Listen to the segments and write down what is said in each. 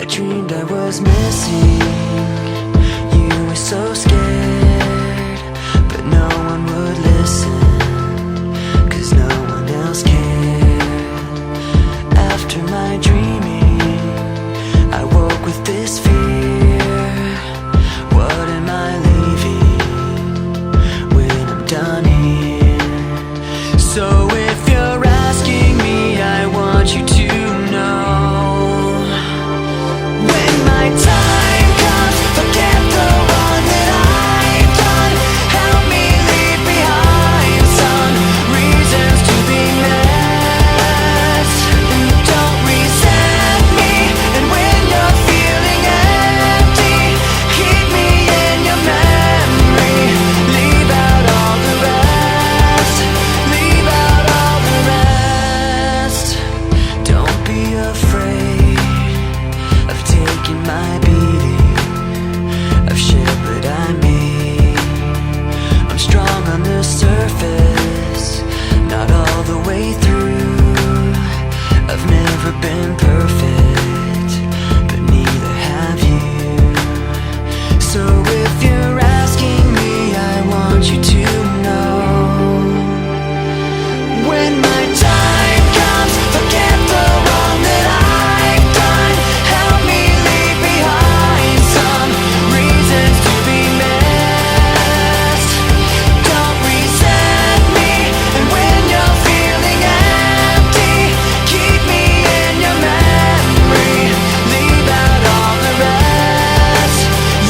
dreamed I was missing. You were so scared, but no one would listen, 'cause no one else cared. After my dreaming, I woke with this fear. What am I leaving when I'm done here? So if you're asking me, I want you to know, when my time comes, forget the wrong that I've done. Help me leave behind some reasons to be met. Don't resent me, and when you're feeling empty, keep me in your memory. Leave out all the rest. Leave out all the rest. Don't be afraid of taking my beating, of shit that I made. I'm strong on the surface, not all the way through. I've never been perfect, but neither have you. So if you're asking me, I want you to know, when my time comes, forget the wrong that I've done. Help me leave behind some reasons to be missed. Don't resent me, and when you're feeling empty, keep me in your memory. Leave out all the rest.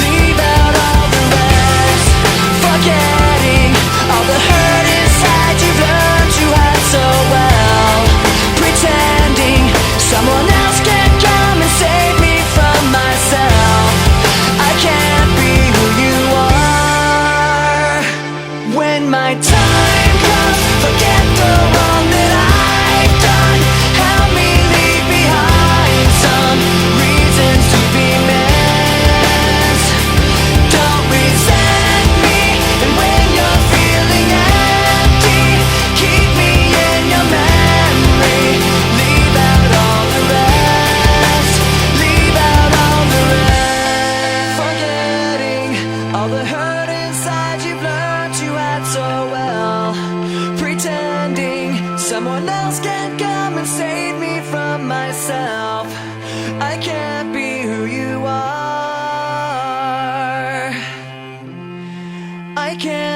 Leave out all the rest. Forgetting all the hurt inside you've learned to hide so well. Pretending someone else can come and save me from myself. I can't be who you are. When my time comes, forget the wrong that I've done. Help me leave behind some reasons to be missed. Don't resent me, and when you're feeling empty, keep me in your memory. Leave out all the rest. Leave out all the rest. Forgetting all the hurt inside you've learned to hide so well. Pretending someone else can come and save me from myself. I can't be who you are. I can't